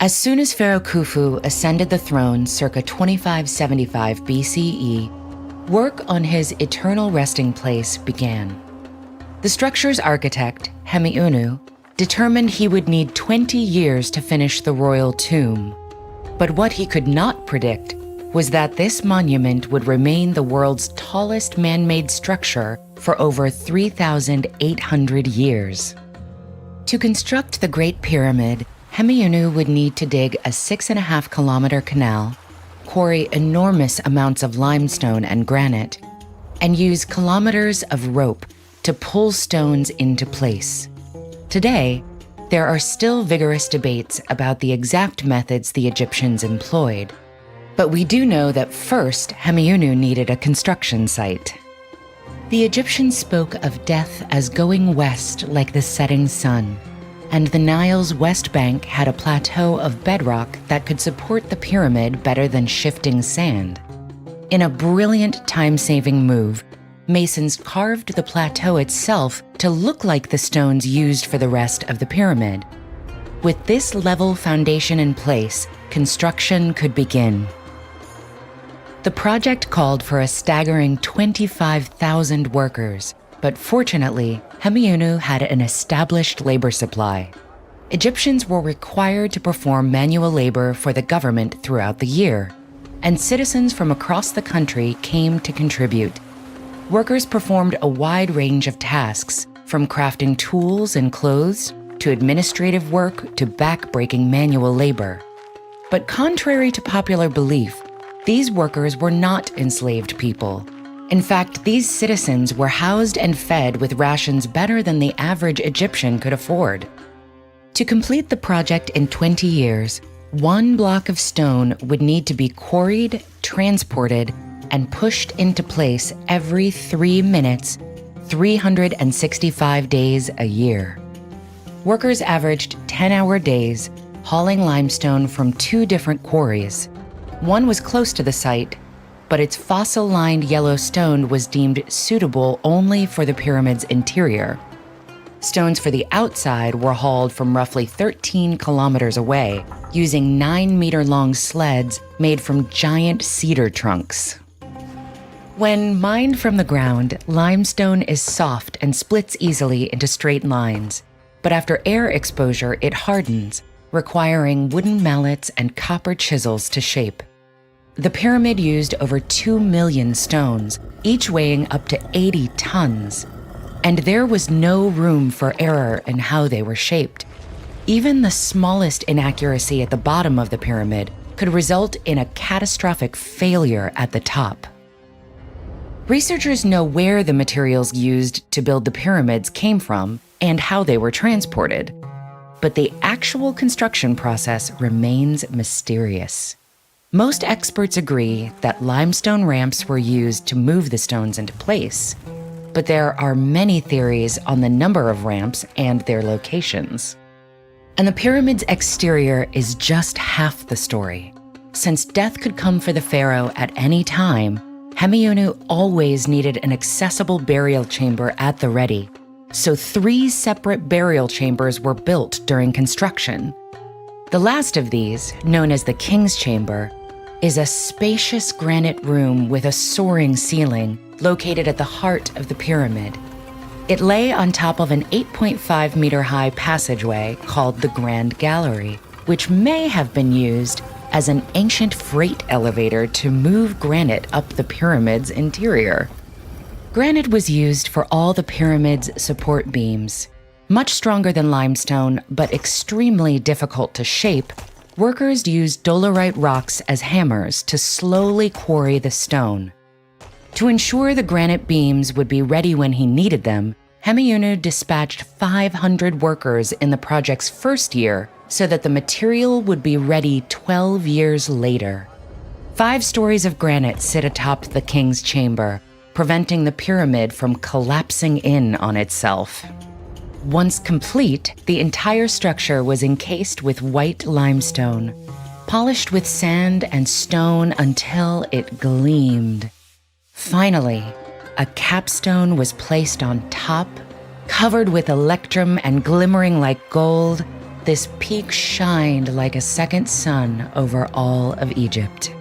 As soon as Pharaoh Khufu ascended the throne circa 2575 BCE, work on his eternal resting place began. The structure's architect, Hemiunu, determined he would need 20 years to finish the royal tomb. But what he could not predict was that this monument would remain the world's tallest man-made structure for over 3,800 years. To construct the Great Pyramid, Hemiunu would need to dig a 6.5-kilometer canal, quarry enormous amounts of limestone and granite, and use kilometers of rope to pull stones into place. Today, there are still vigorous debates about the exact methods the Egyptians employed, but we do know that first Hemiunu needed a construction site. The Egyptians spoke of death as going west like the setting sun, and the Nile's west bank had a plateau of bedrock that could support the pyramid better than shifting sand. In a brilliant time-saving move, masons carved the plateau itself to look like the stones used for the rest of the pyramid. With this level foundation in place, construction could begin. The project called for a staggering 25,000 workers, but fortunately, Hemiunu had an established labor supply. Egyptians were required to perform manual labor for the government throughout the year, and citizens from across the country came to contribute. Workers performed a wide range of tasks, from crafting tools and clothes to administrative work to back-breaking manual labor. But contrary to popular belief, these workers were not enslaved people. In fact, these citizens were housed and fed with rations better than the average Egyptian could afford. To complete the project in 20 years, one block of stone would need to be quarried, transported, and pushed into place every 3 minutes, 365 days a year. Workers averaged 10-hour days, hauling limestone from 2 different quarries. One was close to the site, but its fossil-lined yellow stone was deemed suitable only for the pyramid's interior. Stones for the outside were hauled from roughly 13 kilometers away, using 9-meter-long sleds made from giant cedar trunks. When mined from the ground, limestone is soft and splits easily into straight lines, but after air exposure, it hardens, requiring wooden mallets and copper chisels to shape. The pyramid used over 2 million stones, each weighing up to 80 tons, and there was no room for error in how they were shaped. Even the smallest inaccuracy at the bottom of the pyramid could result in a catastrophic failure at the top. Researchers know where the materials used to build the pyramids came from and how they were transported, but the actual construction process remains mysterious. Most experts agree that limestone ramps were used to move the stones into place, but there are many theories on the number of ramps and their locations. And the pyramid's exterior is just half the story. Since death could come for the pharaoh at any time, Hemiunu always needed an accessible burial chamber at the ready, so 3 separate burial chambers were built during construction. The last of these, known as the King's Chamber, is a spacious granite room with a soaring ceiling located at the heart of the pyramid. It lay on top of an 8.5-meter-high passageway called the Grand Gallery, which may have been used as an ancient freight elevator to move granite up the pyramid's interior. Granite was used for all the pyramid's support beams. Much stronger than limestone, but extremely difficult to shape, workers used dolerite rocks as hammers to slowly quarry the stone. To ensure the granite beams would be ready when he needed them, Hemiunu dispatched 500 workers in the project's first year so that the material would be ready 12 years later. 5 stories of granite sit atop the king's chamber, preventing the pyramid from collapsing in on itself. Once complete, the entire structure was encased with white limestone, polished with sand and stone until it gleamed. Finally, a capstone was placed on top, covered with electrum and glimmering like gold. this peak shined like a second sun over all of Egypt.